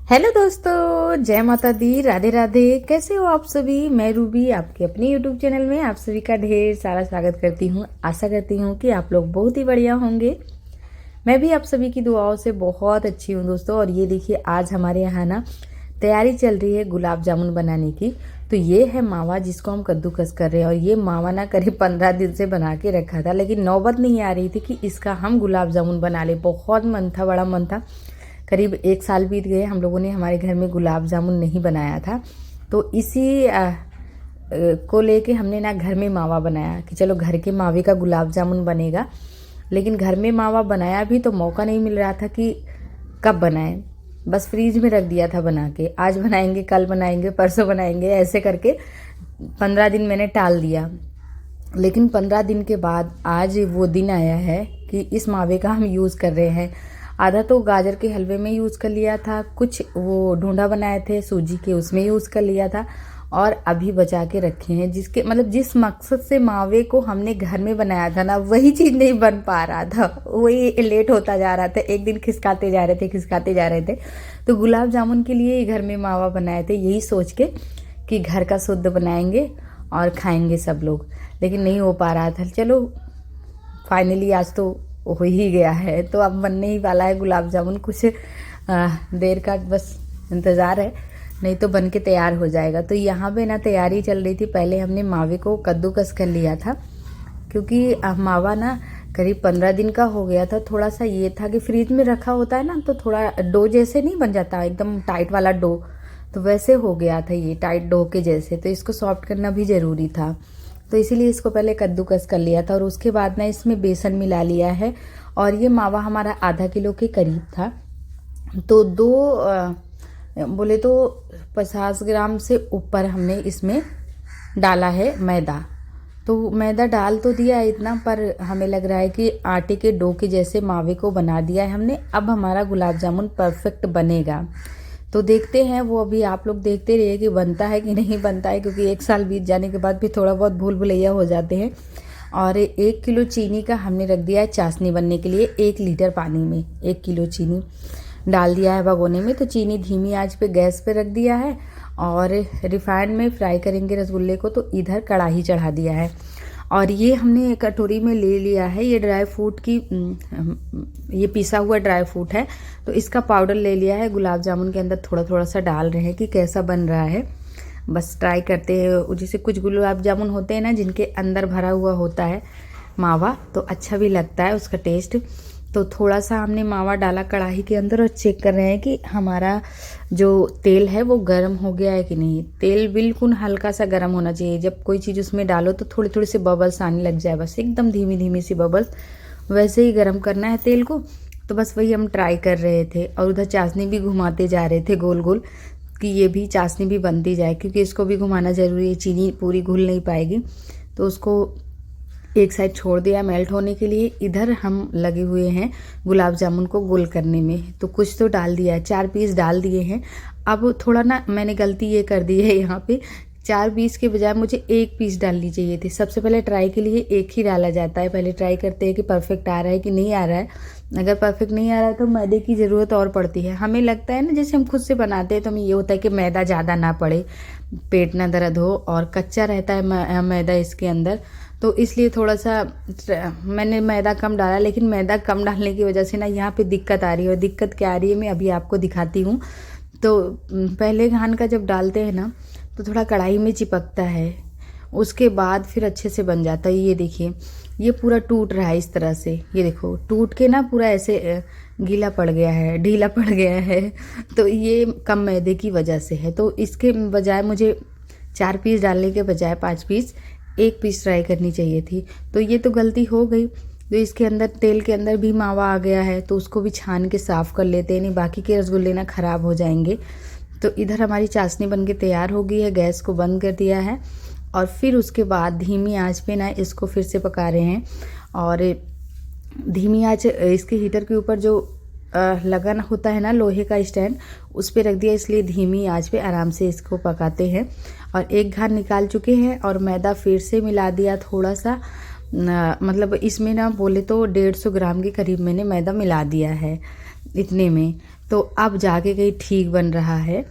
Hello दोस्तों, जय माता दी, राधे राधे। कैसे हो आप सभी? मैं रूबी आपके अपने यूट्यूब चैनल में आप सभी का ढेर सारा स्वागत करती हूँ। आशा करती हूँ कि आप लोग बहुत ही बढ़िया होंगे। मैं भी आप सभी की दुआओं से बहुत अच्छी हूँ दोस्तों। और ये देखिए, आज हमारे यहाँ ना तैयारी चल रही है गुलाब जामुन बनाने की। तो ये है मावा जिसको हम कद्दूकस कर रहे हैं। और ये मावा ना करीब 15 दिन से बना के रखा था, लेकिन नौबत नहीं आ रही थी कि इसका हम गुलाब जामुन बना ले। बहुत मन था, बड़ा मन था। करीब 1 साल बीत गए, हम लोगों ने हमारे घर में गुलाब जामुन नहीं बनाया था। तो इसी को लेके हमने ना घर में मावा बनाया कि चलो घर के मावे का गुलाब जामुन बनेगा। लेकिन घर में मावा बनाया भी तो मौका नहीं मिल रहा था कि कब बनाएं। बस फ्रीज में रख दिया था बना के, आज बनाएंगे, कल बनाएंगे, परसों बनाएंगे, ऐसे करके 15 दिन मैंने टाल दिया। लेकिन 15 दिन के बाद आज वो दिन आया है कि इस मावे का हम यूज़ कर रहे हैं। आधा तो गाजर के हलवे में यूज़ कर लिया था, कुछ वो ढूंढा बनाए थे सूजी के, उसमें यूज़ कर लिया था, और अभी बचा के रखे हैं। जिसके मतलब जिस मकसद से मावे को हमने घर में बनाया था ना, वही चीज़ नहीं बन पा रहा था, वही लेट होता जा रहा था। एक दिन खिसकाते जा रहे थे। तो गुलाब जामुन के लिए ही घर में मावा बनाए थे, यही सोच के कि घर का शुद्ध बनाएंगे और खाएंगे सब लोग। लेकिन नहीं हो पा रहा था। चलो फाइनली आज तो हो ही गया है। तो अब बनने ही वाला है गुलाब जामुन। कुछ देर का बस इंतज़ार है, नहीं तो बन के तैयार हो जाएगा। तो यहाँ पे ना तैयारी चल रही थी। पहले हमने मावे को कद्दूकस कर लिया था, क्योंकि मावा ना करीब 15 दिन का हो गया था। थोड़ा सा ये था कि फ्रीज में रखा होता है ना, तो थोड़ा डो जैसे नहीं बन जाता एकदम टाइट वाला डो, तो वैसे हो गया था ये टाइट डो के जैसे। तो इसको सॉफ्ट करना भी ज़रूरी था, तो इसीलिए इसको पहले कद्दूकस कर लिया था। और उसके बाद ना इसमें बेसन मिला लिया है। और ये मावा हमारा आधा किलो के करीब था। तो बोले तो 50 ग्राम से ऊपर हमने इसमें डाला है मैदा। तो मैदा डाल तो दिया है इतना, पर हमें लग रहा है कि आटे के डो के जैसे मावे को बना दिया है हमने। अब हमारा गुलाब जामुन परफेक्ट बनेगा। तो देखते हैं, वो अभी आप लोग देखते रहिए कि बनता है कि नहीं बनता है, क्योंकि 1 साल बीत जाने के बाद भी थोड़ा बहुत भूल भुलैया हो जाते हैं। और 1 किलो चीनी का हमने रख दिया है चाशनी बनने के लिए। 1 लीटर पानी में 1 किलो चीनी डाल दिया है भगोने में। तो चीनी धीमी आंच पे गैस पे रख दिया है। और रिफाइंड में फ्राई करेंगे रसगुल्ले को, तो इधर कढ़ाई चढ़ा दिया है। और ये हमने एक कटोरी में ले लिया है, ये ड्राई फ्रूट की ये पिसा हुआ ड्राई फ्रूट है। तो इसका पाउडर ले लिया है, गुलाब जामुन के अंदर थोड़ा थोड़ा सा डाल रहे हैं कि कैसा बन रहा है। बस ट्राई करते हैं। जैसे कुछ गुलाब जामुन होते हैं ना जिनके अंदर भरा हुआ होता है मावा, तो अच्छा भी लगता है उसका टेस्ट। तो थोड़ा सा हमने मावा डाला कढ़ाई के अंदर और चेक कर रहे हैं कि हमारा जो तेल है वो गर्म हो गया है कि नहीं। तेल बिल्कुल हल्का सा गर्म होना चाहिए। जब कोई चीज़ उसमें डालो तो थोड़ी थोड़ी सी बबल्स आने लग जाए, बस एकदम धीमी धीमी सी बबल्स, वैसे ही गर्म करना है तेल को। तो बस वही हम ट्राई कर रहे थे। और उधर चाशनी भी घुमाते जा रहे थे गोल गोल, कि ये भी चाशनी भी बनती जाए, क्योंकि इसको भी घुमाना ज़रूरी है, चीनी पूरी घुल नहीं पाएगी। तो उसको एक साइड छोड़ दिया मेल्ट होने के लिए। इधर हम लगे हुए हैं गुलाब जामुन को गोल करने में। तो कुछ तो डाल दिया है, 4 पीस डाल दिए हैं। अब थोड़ा ना मैंने गलती ये कर दी है, यहाँ पे 4 पीस के बजाय मुझे 1 पीस डालनी चाहिए थी। सबसे पहले ट्राई के लिए 1 ही डाला जाता है। पहले ट्राई करते हैं कि परफेक्ट आ रहा है कि नहीं आ रहा है। अगर परफेक्ट नहीं आ रहा है तो मैदे की ज़रूरत और पड़ती है। हमें लगता है ना, जैसे हम खुद से बनाते हैं तो हमें ये होता है कि मैदा ज़्यादा ना पड़े, पेट ना दर्द हो, और कच्चा रहता है मैदा इसके अंदर। तो इसलिए थोड़ा सा मैंने मैदा कम डाला। लेकिन मैदा कम डालने की वजह से ना यहाँ पे दिक्कत आ रही है। और दिक्कत क्या आ रही है मैं अभी आपको दिखाती हूँ। तो पहले घान का जब डालते हैं ना तो थोड़ा कढ़ाई में चिपकता है, उसके बाद फिर अच्छे से बन जाता है। ये देखिए, ये पूरा टूट रहा है इस तरह से। ये देखो टूट के ना पूरा ऐसे गीला पड़ गया है, ढीला पड़ गया है। तो ये कम मैदे की वजह से है। तो इसके बजाय मुझे 4 पीस डालने के बजाय 5 पीस 1 पीस ट्राई करनी चाहिए थी। तो ये तो गलती हो गई। तो इसके अंदर तेल के अंदर भी मावा आ गया है, तो उसको भी छान के साफ़ कर लेते हैं, नहीं बाकी के रसगुल्ले ना ख़राब हो जाएंगे। तो इधर हमारी चाशनी बन के तैयार हो गई है। गैस को बंद कर दिया है। और फिर उसके बाद धीमी आंच पे ना इसको फिर से पका रहे हैं। और धीमी आंच इसके हीटर के ऊपर जो लगन होता है ना लोहे का स्टैंड, उस पर रख दिया, इसलिए धीमी आंच पे आराम से इसको पकाते हैं। और एक घान निकाल चुके हैं और मैदा फिर से मिला दिया थोड़ा सा। मतलब इसमें ना बोले तो 150 ग्राम के करीब मैंने मैदा मिला दिया है इतने में। तो अब जाके कहीं ठीक बन रहा है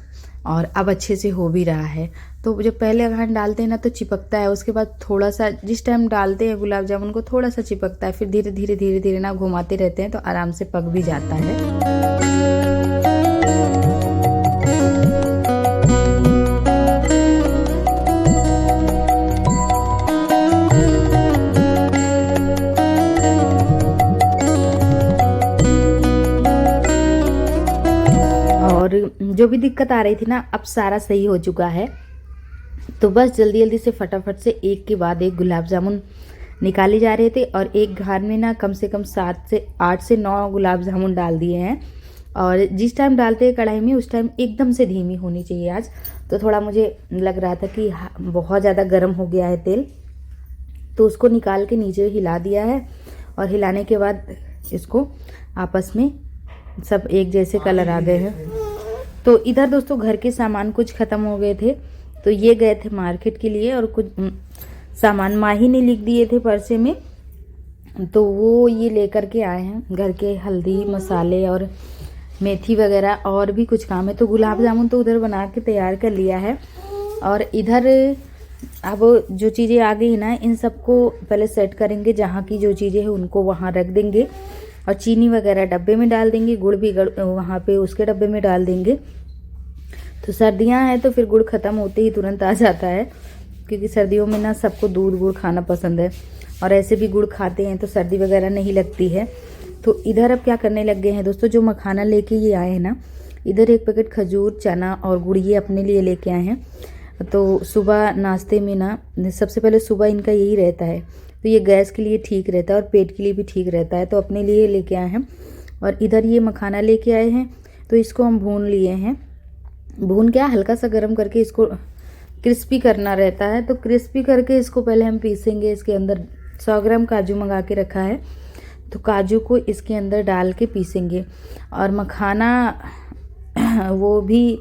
और अब अच्छे से हो भी रहा है। तो जब पहले अगर डालते हैं ना तो चिपकता है, उसके बाद थोड़ा सा जिस टाइम डालते हैं गुलाब जामुन को थोड़ा सा चिपकता है, फिर धीरे धीरे धीरे धीरे ना घुमाते रहते हैं तो आराम से पक भी जाता है। और जो भी दिक्कत आ रही थी ना अब सारा सही हो चुका है। तो बस जल्दी जल्दी से फटाफट से एक के बाद एक गुलाब जामुन निकाले जा रहे थे और एक घार में ना कम से कम 8 से 9 गुलाब जामुन डाल दिए हैं। और जिस टाइम डालते हैं कढ़ाई में उस टाइम एकदम से धीमी होनी चाहिए आज। तो थोड़ा मुझे लग रहा था कि बहुत ज़्यादा गर्म हो गया है तेल, तो उसको निकाल के नीचे हिला दिया है और हिलाने के बाद इसको आपस में सब एक जैसे कलर आ गए हैं। तो इधर दोस्तों घर के सामान कुछ ख़त्म हो गए थे तो ये गए थे मार्केट के लिए और कुछ सामान माही ने लिख दिए थे पर्चे में, तो वो ये लेकर के आए हैं। घर के हल्दी मसाले और मेथी वगैरह और भी कुछ काम है। तो गुलाब जामुन तो उधर बना के तैयार कर लिया है और इधर अब जो चीज़ें आ गई ना इन सबको पहले सेट करेंगे। जहाँ की जो चीज़ें हैं उनको वहाँ रख देंगे और चीनी वगैरह डब्बे में डाल देंगे, गुड़ भी वहाँ पे उसके डब्बे में डाल देंगे। तो सर्दियाँ हैं तो फिर गुड़ ख़त्म होते ही तुरंत आ जाता है, क्योंकि सर्दियों में ना सबको दूध गुड़ खाना पसंद है और ऐसे भी गुड़ खाते हैं तो सर्दी वगैरह नहीं लगती है। तो इधर अब क्या करने लग गए हैं दोस्तों, जो मखाना लेके ये आए हैं ना, इधर एक पैकेट खजूर चना और गुड़ ये अपने लिए लेके आए हैं। तो सुबह नाश्ते में ना सबसे पहले सुबह इनका यही रहता है, तो ये गैस के लिए ठीक रहता है और पेट के लिए भी ठीक रहता है, तो अपने लिए लेके आए हैं। और इधर ये मखाना लेके आए हैं तो इसको हम भून लिए हैं। भून क्या हल्का सा गर्म करके इसको क्रिस्पी करना रहता है, तो क्रिस्पी करके इसको पहले हम पीसेंगे। इसके अंदर 100 ग्राम काजू मंगा के रखा है, तो काजू को इसके अंदर डाल के पीसेंगे। और मखाना वो भी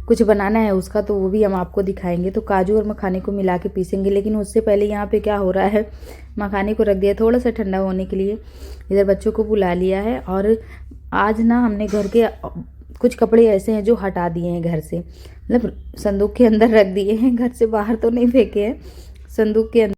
कुछ बनाना है उसका, तो वो भी हम आपको दिखाएंगे। तो काजू और मखाने को मिला के पीसेंगे, लेकिन उससे पहले यहाँ पे क्या हो रहा है, मखाने को रख दिया थोड़ा सा ठंडा होने के लिए। इधर बच्चों को बुला लिया है और आज ना हमने घर के कुछ कपड़े ऐसे हैं जो हटा दिए हैं घर से, मतलब संदूक के अंदर रख दिए हैं, घर से बाहर तो नहीं फेंके हैं, संदूक के अंदर।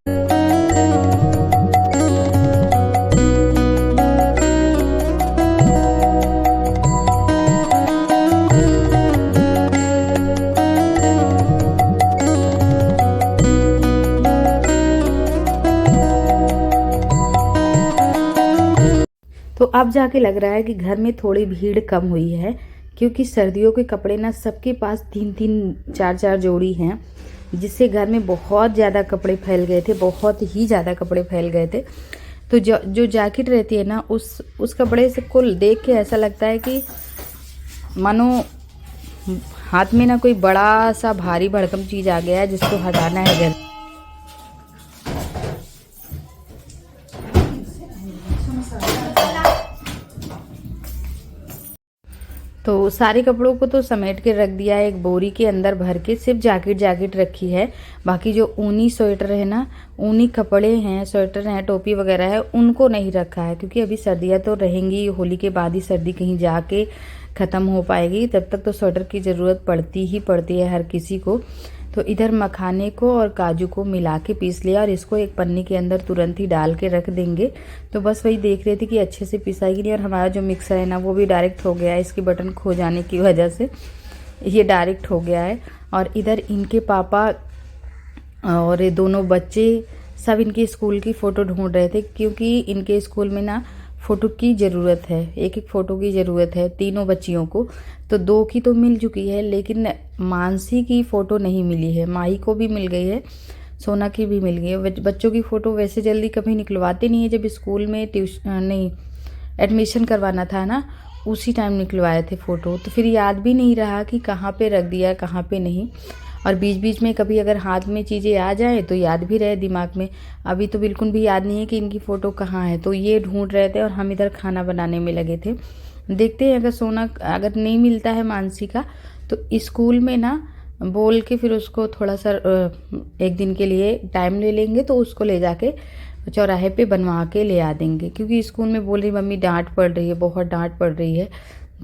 तो अब जाके लग रहा है कि घर में थोड़ी भीड़ कम हुई है, क्योंकि सर्दियों के कपड़े ना सबके पास 3-3 4-4 जोड़ी हैं, जिससे घर में बहुत ज़्यादा कपड़े फैल गए थे, बहुत ही ज़्यादा कपड़े फैल गए थे। तो जो जैकेट रहती है ना उस कपड़े से को देख के ऐसा लगता है कि मानो हाथ में ना कोई बड़ा सा भारी भरकम चीज़ आ गया है जिसको हटाना है घर। तो सारे कपड़ों को तो समेट के रख दिया है एक बोरी के अंदर भर के, सिर्फ जैकेट रखी है। बाकी जो ऊनी स्वेटर है ना, ऊनी कपड़े हैं, स्वेटर हैं, टोपी वगैरह है, उनको नहीं रखा है, क्योंकि अभी सर्दियाँ तो रहेंगी। होली के बाद ही सर्दी कहीं जाके ख़त्म हो पाएगी, तब तक तो स्वेटर की ज़रूरत पड़ती ही पड़ती है हर किसी को। तो इधर मखाने को और काजू को मिला के पीस लिया और इसको एक पन्नी के अंदर तुरंत ही डाल के रख देंगे। तो बस वही देख रहे थे कि अच्छे से पिसाएगी नहीं, और हमारा जो मिक्सर है ना वो भी डायरेक्ट हो गया है, इसकी बटन खो जाने की वजह से ये डायरेक्ट हो गया है। और इधर इनके पापा और ये दोनों बच्चे सब इनके स्कूल की फ़ोटो ढूंढ रहे थे, क्योंकि इनके स्कूल में ना फ़ोटो की ज़रूरत है, एक फ़ोटो की ज़रूरत है तीनों बच्चियों को। तो 2 की तो मिल चुकी है, लेकिन मानसी की फ़ोटो नहीं मिली है। माही को भी मिल गई है, सोना की भी मिल गई है। बच्चों की फ़ोटो वैसे जल्दी कभी निकलवाते नहीं है, जब स्कूल में नहीं एडमिशन करवाना था ना उसी टाइम निकलवाए थे फ़ोटो, तो फिर याद भी नहीं रहा कि कहाँ पे रख दिया कहाँ पे नहीं। और बीच बीच में कभी अगर हाथ में चीज़ें आ जाए तो याद भी रहे दिमाग में। अभी तो बिल्कुल भी याद नहीं है कि इनकी फ़ोटो कहाँ है। तो ये ढूंढ रहे थे और हम इधर खाना बनाने में लगे थे। देखते हैं अगर नहीं मिलता है मानसी का, तो स्कूल में ना बोल के फिर उसको थोड़ा सा एक दिन के लिए टाइम ले लेंगे, तो उसको ले जाके चौराहे पे बनवा के ले आ देंगे। क्योंकि स्कूल में बोल रही मम्मी डांट पड़ रही है, बहुत डांट पड़ रही है,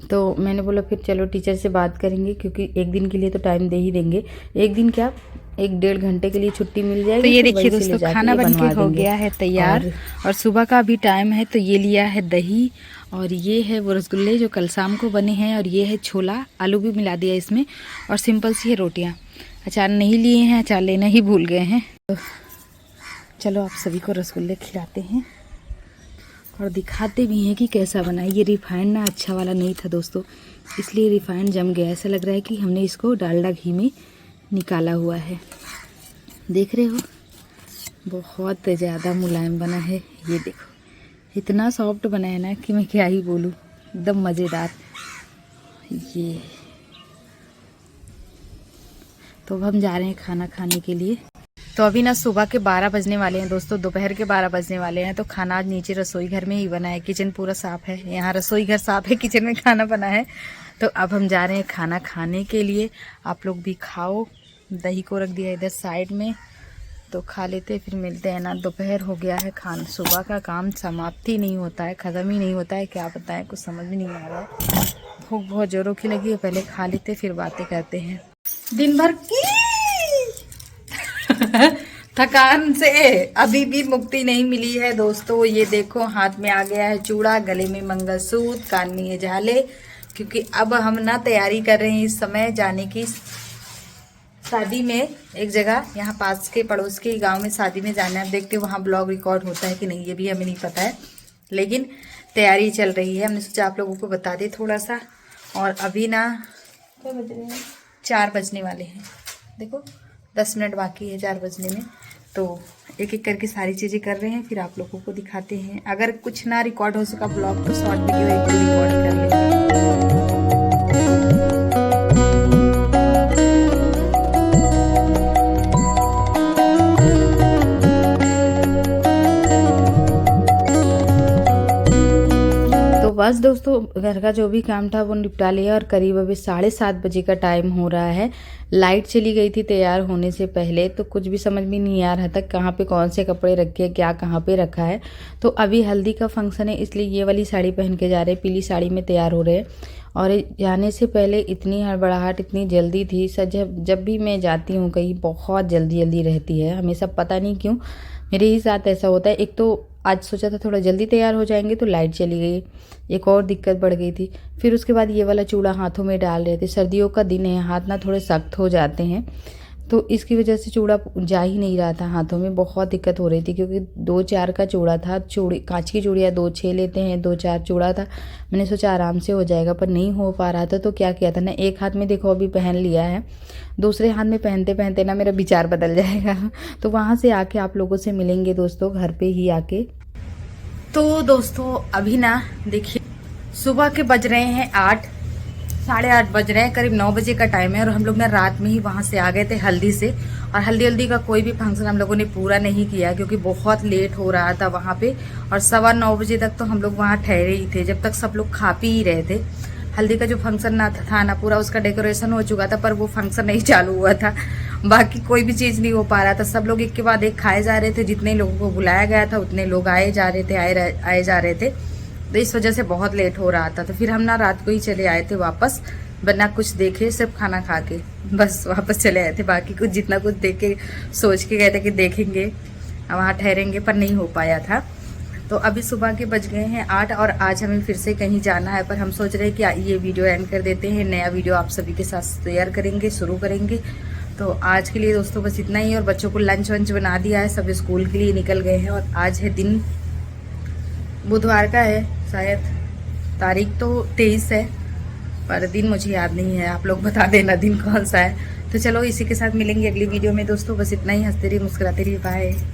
तो मैंने बोला फिर चलो टीचर से बात करेंगे, क्योंकि एक दिन के लिए तो टाइम दे ही देंगे, एक दिन क्या 1-1.5 घंटे के लिए छुट्टी मिल जाएगी। तो ये देखिए दोस्तों, खाना बन के हो गया है तैयार और सुबह का अभी टाइम है। तो ये लिया है दही और ये है वो रसगुल्ले जो कल शाम को बने हैं, और ये है छोला, आलू भी मिला दिया इसमें, और सिंपल सी है रोटियाँ। अचार नहीं लिए हैं, अचार लेना ही भूल गए हैं। तो चलो आप सभी को रसगुल्ले खिलाते हैं और दिखाते भी हैं कि कैसा बना है। ये रिफाइंड ना अच्छा वाला नहीं था दोस्तों, इसलिए रिफाइंड जम गया। ऐसा लग रहा है कि हमने इसको डालडा घी में निकाला हुआ है। देख रहे हो, बहुत ज़्यादा मुलायम बना है। ये देखो, इतना सॉफ्ट बना है ना कि मैं क्या ही बोलूँ, एकदम मज़ेदार। ये तो अब हम जा रहे हैं खाना खाने के लिए। तो अभी ना सुबह के 12 बजने वाले हैं दोस्तों, दोपहर के 12 बजने वाले हैं। तो खाना आज नीचे रसोई घर में ही बना है, किचन पूरा साफ है। यहाँ रसोई घर साफ है, किचन में खाना बना है। तो अब हम जा रहे हैं खाना खाने के लिए। आप लोग भी खाओ। दही को रख दिया इधर साइड में, तो खा लेते फिर मिलते हैं ना। दोपहर हो गया है, खाना सुबह का काम समाप्त ही नहीं होता है, ख़त्म ही नहीं होता है। क्या बताएं, कुछ समझ में नहीं आ रहा है। भूख बहुत ज़ोरों की लगी है, पहले खा लेते फिर बातें करते हैं। दिन भर की थकान से अभी भी मुक्ति नहीं मिली है दोस्तों। ये देखो, हाथ में आ गया है चूड़ा, गले में मंगलसूत्र, कान में ये झाले, क्योंकि अब हम ना तैयारी कर रहे हैं इस समय जाने की शादी में। एक जगह यहाँ पास के पड़ोस के गांव में शादी में जाना है। अब देखते वहाँ ब्लॉग रिकॉर्ड होता है कि नहीं, ये भी हमें नहीं पता है, लेकिन तैयारी चल रही है। हमने सोचा आप लोगों को बता दें थोड़ा सा। और अभी ना क्या बज रहे हैं, 4 बजने वाले हैं। देखो 10 मिनट बाकी है 4 बजने में। तो एक एक करके सारी चीज़ें कर रहे हैं, फिर आप लोगों को दिखाते हैं। अगर कुछ ना रिकॉर्ड हो सका ब्लॉग, तो शॉर्ट वीडियो एक रिकॉर्ड कर लेंगे। बस दोस्तों, घर का जो भी काम था वो निपटा लिया और करीब अभी 7:30 बजे का टाइम हो रहा है। लाइट चली गई थी तैयार होने से पहले, तो कुछ भी समझ में नहीं आ रहा था कहाँ पे कौन से कपड़े रखे, क्या कहाँ पे रखा है। तो अभी हल्दी का फंक्शन है, इसलिए ये वाली साड़ी पहन के जा रहे हैं, पीली साड़ी में तैयार हो रहे हैं। और जाने से पहले इतनी हड़बड़ाहट, इतनी जल्दी थी। जब भी मैं जाती हूँ कहीं, बहुत जल्दी रहती है हमेशा, पता नहीं क्यों मेरे ही साथ ऐसा होता है। एक तो आज सोचा था थोड़ा जल्दी तैयार हो जाएंगे, तो लाइट चली गई, एक और दिक्कत बढ़ गई थी। फिर उसके बाद ये वाला चूड़ा हाथों में डाल रहे थे, सर्दियों का दिन है, हाथ ना थोड़े सख्त हो जाते हैं, तो इसकी वजह से चूड़ा जा ही नहीं रहा था हाथों में। बहुत दिक्कत हो रही थी, क्योंकि 2-4 का चूड़ा था। चूड़ी कांच की चूड़ियाँ 2-6 लेते हैं, 2-4 चूड़ा था। मैंने सोचा आराम से हो जाएगा, पर नहीं हो पा रहा था। तो क्या किया था ना, एक हाथ में देखो अभी पहन लिया है, दूसरे हाथ में पहनते पहनते ना मेरा विचार बदल जाएगा। तो वहाँ से आके आप लोगों से मिलेंगे दोस्तों, घर पे ही आके। तो दोस्तों अभी ना देखिए, सुबह के बज रहे हैं 8, 8:30 बज रहे हैं, करीब 9 बजे का टाइम है। और हम लोग ना रात में ही वहाँ से आ गए थे हल्दी से। और हल्दी का कोई भी फंक्शन हम लोगों ने पूरा नहीं किया, क्योंकि बहुत लेट हो रहा था वहाँ पे। और 9:15 बजे तक तो हम लोग वहाँ ठहरे ही थे, जब तक सब लोग खा पी ही रहे थे। हल्दी का जो फंक्शन ना था ना, पूरा उसका डेकोरेशन हो चुका था, पर वो फंक्शन नहीं चालू हुआ था। बाकी कोई भी चीज़ नहीं हो पा रहा था। सब लोग एक के बाद एक खाए जा रहे थे, जितने लोगों को बुलाया गया था उतने लोग आए जा रहे थे, आए जा रहे थे। तो इस वजह से बहुत लेट हो रहा था। तो फिर हम ना रात को ही चले आए थे वापस, बिना कुछ देखे, सिर्फ खाना खा के बस वापस चले आए थे। बाकी कुछ जितना कुछ देख के सोच के गए थे कि देखेंगे, वहाँ ठहरेंगे, पर नहीं हो पाया था। तो अभी सुबह के बज गए हैं 8 और आज हमें फिर से कहीं जाना है, पर हम सोच रहे हैं कि ये वीडियो एंड कर देते हैं, नया वीडियो आप सभी के साथ शेयर करेंगे, शुरू करेंगे। तो आज के लिए दोस्तों बस इतना ही। और बच्चों को लंच वंच बना दिया है, सब स्कूल के लिए निकल गए हैं। और आज है दिन, बुधवार का है शायद, तारीख तो 23 है, पर दिन मुझे याद नहीं है। आप लोग बता देना दिन कौन सा है। तो चलो इसी के साथ मिलेंगे अगली वीडियो में दोस्तों। बस इतना ही। हंसते रहिए, मुस्कुराते रहिए, बाय।